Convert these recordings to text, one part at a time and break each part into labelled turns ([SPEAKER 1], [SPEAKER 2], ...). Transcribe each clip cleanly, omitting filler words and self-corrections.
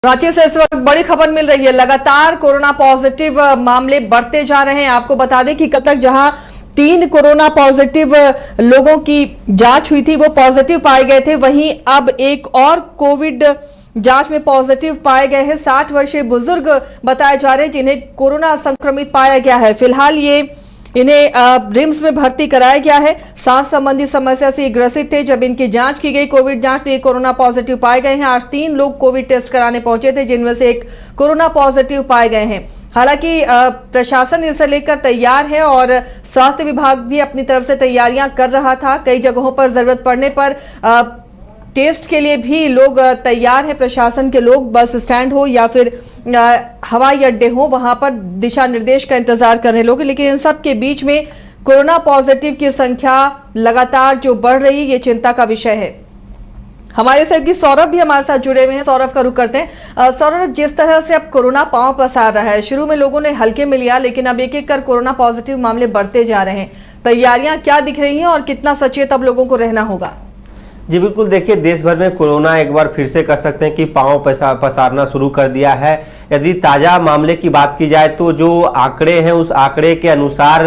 [SPEAKER 1] रांची से इस वक्त बड़ी खबर मिल रही है। लगातार कोरोना पॉजिटिव मामले बढ़ते जा रहे हैं। आपको बता दें कि कल तक जहां 3 कोरोना पॉजिटिव लोगों की जांच हुई थी वो पॉजिटिव पाए गए थे, वहीं अब एक और कोविड जांच में पॉजिटिव पाए गए हैं। 60 वर्षीय बुजुर्ग बताए जा रहे हैं जिन्हें कोरोना संक्रमित पाया गया है। फिलहाल इन्हें रिम्स में भर्ती कराया गया है। सांस संबंधी समस्या से ग्रसित थे। जब इनकी जांच की गई कोविड जांच तो ये कोरोना पॉजिटिव पाए गए हैं। आज 3 लोग कोविड टेस्ट कराने पहुंचे थे जिनमें से एक कोरोना पॉजिटिव पाए गए हैं। हालांकि प्रशासन इसे लेकर तैयार है और स्वास्थ्य विभाग भी अपनी तरफ से तैयारियां कर रहा था। कई जगहों पर जरूरत पड़ने पर टेस्ट के लिए भी लोग तैयार है। प्रशासन के लोग बस स्टैंड हो या फिर हवाई अड्डे हो, वहां पर दिशा निर्देश का इंतजार कर रहे लोग। लेकिन इन सब के बीच में कोरोना पॉजिटिव की संख्या लगातार जो बढ़ रही, ये चिंता का विषय है। हमारे सहयोगी सौरभ भी हमारे साथ जुड़े हुए हैं। सौरभ का रुख करते हैं। सौरभ, जिस तरह से अब कोरोना पांव पसार रहा है, शुरू में लोगों ने हल्के में लिया, लेकिन अब एक एक कर कोरोना पॉजिटिव मामले बढ़ते जा रहे हैं। तैयारियां क्या दिख रही हैं और कितना सचेत अब लोगों को रहना होगा?
[SPEAKER 2] जी बिल्कुल, देखिए देश भर में कोरोना एक बार फिर से कर सकते हैं कि पांव पसारना शुरू कर दिया है। यदि ताज़ा मामले की बात की जाए तो जो आंकड़े हैं उस आंकड़े के अनुसार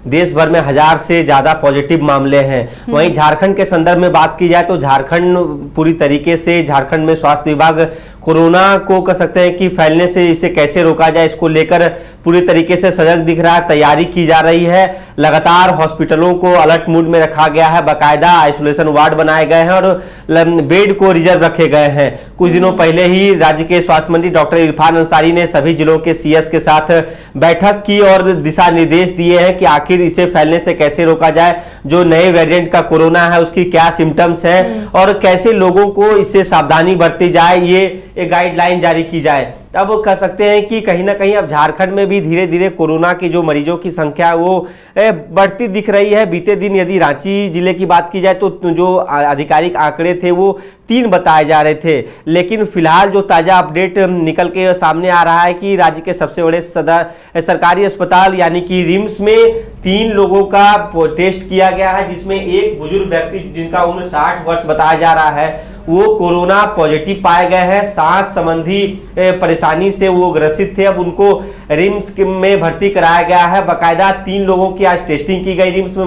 [SPEAKER 2] देश भर में 1000 से ज़्यादा पॉजिटिव मामले हैं। वहीं झारखंड के संदर्भ में बात की जाए तो झारखंड पूरी तरीके से झारखंड में स्वास्थ्य विभाग कोरोना को कह सकते हैं कि फैलने से इसे कैसे रोका जाए, इसको लेकर पूरी तरीके से सजग दिख रहा है। तैयारी की जा रही है। लगातार हॉस्पिटलों को अलर्ट मूड में रखा गया है। बाकायदा आइसोलेशन वार्ड बनाए गए हैं और बेड को रिजर्व रखे गए हैं। कुछ दिनों पहले ही राज्य के स्वास्थ्य मंत्री डॉक्टर इरफान अंसारी ने सभी जिलों के सीएस के साथ बैठक की और दिशा निर्देश दिए हैं कि आखिर इसे फैलने से कैसे रोका जाए, जो नए वेरिएंट का कोरोना है उसकी क्या सिम्टम्स हैं और कैसे लोगं को इससे सावधानी बरती जाए, ये एक गाइडलाइन जारी की जाए। अब कह सकते हैं कि कहीं ना कहीं अब झारखंड में भी धीरे धीरे कोरोना की जो मरीजों की संख्या है वो बढ़ती दिख रही है। बीते दिन यदि रांची जिले की बात की जाए तो जो आधिकारिक आंकड़े थे वो 3 बताए जा रहे थे, लेकिन फिलहाल जो ताज़ा अपडेट निकल के सामने आ रहा है कि राज्य के सबसे बड़े सरकारी अस्पताल यानी कि रिम्स में 3 लोगों का टेस्ट किया गया है, जिसमें एक बुजुर्ग व्यक्ति जिनका उम्र 60 वर्ष बताया जा रहा है वो कोरोना पॉजिटिव पाए गए हैं। सांस संबंधी परेशानी से वो ग्रसित थे। अब उनको रिम्स में भर्ती कराया गया है। बाकायदा 3 लोगों की आज टेस्टिंग की गई रिम्स में।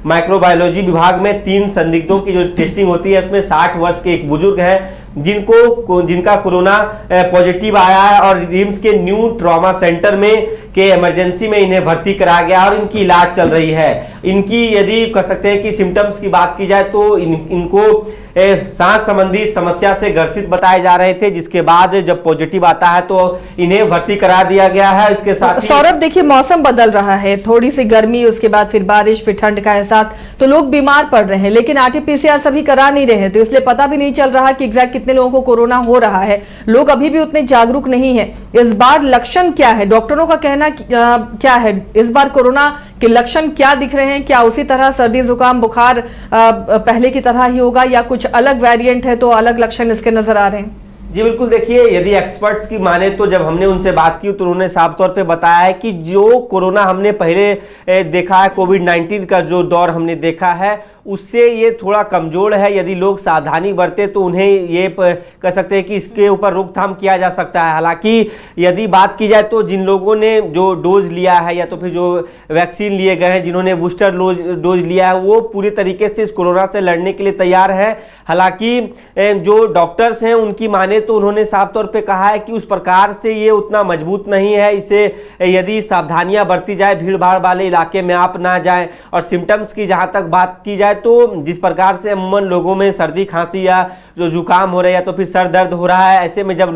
[SPEAKER 2] माइक्रोबायोलॉजी विभाग में 3 संदिग्धों की जो टेस्टिंग होती है उसमें 60 वर्ष के एक बुजुर्ग हैं जिनका कोरोना पॉजिटिव आया है और रिम्स के न्यू ट्रॉमा सेंटर में के इमरजेंसी में इन्हें भर्ती कराया गया और इनकी इलाज चल रही है। इनकी यदि कह सकते हैं कि सिम्टम्स की बात की जाए तो इनको सांस संबंधी समस्या से ग्रसित बताए जा रहे थे, जिसके बाद जब पॉजिटिव आता है तो इन्हें भर्ती करा दिया गया है। इसके साथ
[SPEAKER 1] सौरभ, देखिए मौसम बदल रहा है, थोड़ी सी गर्मी, उसके बाद फिर बारिश, फिर ठंड का एहसास, तो लोग बीमार पड़ रहे हैं, लेकिन RT-PCR सभी करा नहीं रहे, तो इसलिए पता भी नहीं चल रहा कि एग्जैक्ट कितने लोगों को कोरोना हो रहा है। लोग अभी भी उतने जागरूक नहीं है। इस बार लक्षण क्या है, डॉक्टरों का कहना क्या है? इस बार कोरोना के लक्षण क्या दिख रहे हैं? क्या उसी तरह सर्दी जुकाम बुखार पहले की तरह ही होगा या कुछ अलग वेरिएंट है तो अलग लक्षण इसके नजर आ रहे हैं?
[SPEAKER 2] जी बिल्कुल, देखिए यदि एक्सपर्ट्स की माने तो जब हमने उनसे बात की तो उन्होंने साफ तौर पे बताया है कि जो कोरोना हमने पहले देखा है, कोविड-19 का जो दौर हमने देखा है उससे ये थोड़ा कमजोर है। यदि लोग सावधानी बरते तो उन्हें ये कह सकते हैं कि इसके ऊपर रोकथाम किया जा सकता है। हालांकि यदि बात की जाए तो जिन लोगों ने जो डोज लिया है या तो फिर जो वैक्सीन लिए गए हैं, जिन्होंने बूस्टर डोज लिया है, वो पूरी तरीके से इस कोरोना से लड़ने के लिए तैयार है। हालांकि जो डॉक्टर्स हैं उनकी माने तो उन्होंने साफ तौर पर कहा है कि उस प्रकार से ये उतना मजबूत नहीं है। इसे यदि सावधानियां बरती जाए, भीड़ भाड़ वाले इलाके में आप ना जाएं। और सिम्टम्स की जहां तक बात की जाए तो जिस प्रकार से अमूमन लोगों में सर्दी खांसी या जो जुकाम हो रहा है या तो फिर सर दर्द हो रहा है, ऐसे में जब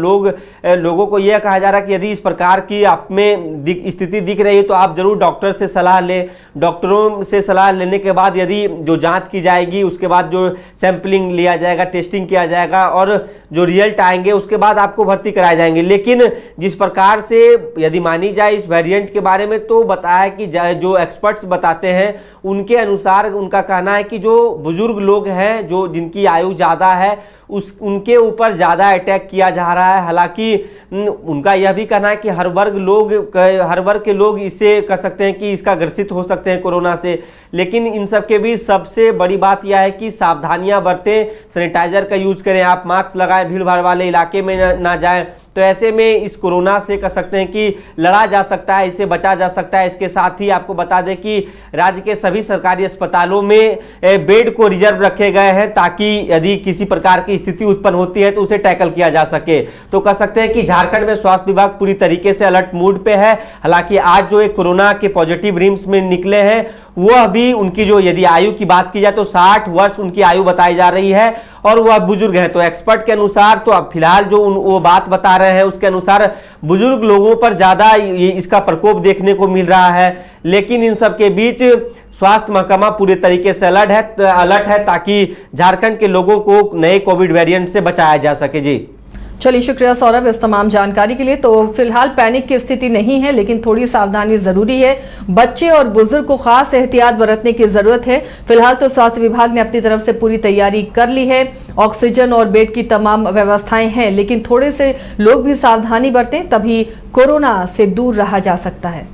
[SPEAKER 2] लोगों को यह कहा जा रहा है कि यदि इस प्रकार की आप में स्थिति दिख रही है तो आप जरूर डॉक्टर से सलाह लें। डॉक्टरों से सलाह लेने के बाद यदि जो जांच की जाएगी उसके बाद जो सैंपलिंग लिया जाएगा, टेस्टिंग किया जाएगा और जो रिजल्ट आएंगे उसके बाद आपको भर्ती कराए जाएंगे। लेकिन जिस प्रकार से यदि मानी जाए इस वेरिएंट के बारे में तो बताया कि जो एक्सपर्ट्स बताते हैं उनके अनुसार उनका कहना है कि जो बुजुर्ग लोग हैं, जो जिनकी आयु ज़्यादा है, उनके ऊपर ज़्यादा अटैक किया जा रहा है। हालांकि उनका यह भी कहना है कि हर वर्ग के लोग इससे कह सकते हैं कि इसका ग्रसित हो सकते हैं कोरोना से, लेकिन इन सब के बीच सबसे बड़ी बात यह है कि सावधानियां बरतें, सैनिटाइजर का यूज करें, आप मास्क लगाएं, भीड़ भाड़ वाले इलाके में ना जाएं। तो ऐसे में इस कोरोना से कह सकते हैं कि लड़ा जा सकता है, इससे बचा जा सकता है। इसके साथ ही आपको बता दें कि राज्य के सभी सरकारी अस्पतालों में बेड को रिजर्व रखे गए हैं, ताकि यदि किसी प्रकार की स्थिति उत्पन्न होती है तो उसे टैकल किया जा सके। तो कह सकते हैं कि झारखंड में स्वास्थ्य विभाग पूरी तरीके से अलर्ट मूड पे है। हालांकि आज जो एक कोरोना के पॉजिटिव रिम्स में निकले हैं, वह भी उनकी जो यदि आयु की बात की जाए तो 60 वर्ष उनकी आयु बताई जा रही है और वह बुजुर्ग हैं। तो एक्सपर्ट के अनुसार तो अब फिलहाल जो वो बात बता रहे हैं उसके अनुसार बुजुर्ग लोगों पर ज्यादा इसका प्रकोप देखने को मिल रहा है। लेकिन इन सब के बीच स्वास्थ्य महकमा पूरे तरीके से अलर्ट है ताकि झारखंड के लोगों को नए कोविड वेरिएंट से बचाया जा सके। जी
[SPEAKER 1] चलिए, शुक्रिया सौरभ इस तमाम जानकारी के लिए। तो फिलहाल पैनिक की स्थिति नहीं है, लेकिन थोड़ी सावधानी जरूरी है। बच्चे और बुजुर्ग को खास एहतियात बरतने की जरूरत है। फिलहाल तो स्वास्थ्य विभाग ने अपनी तरफ से पूरी तैयारी कर ली है, ऑक्सीजन और बेड की तमाम व्यवस्थाएं हैं, लेकिन थोड़े से लोग भी सावधानी बरतें, तभी कोरोना से दूर रहा जा सकता है।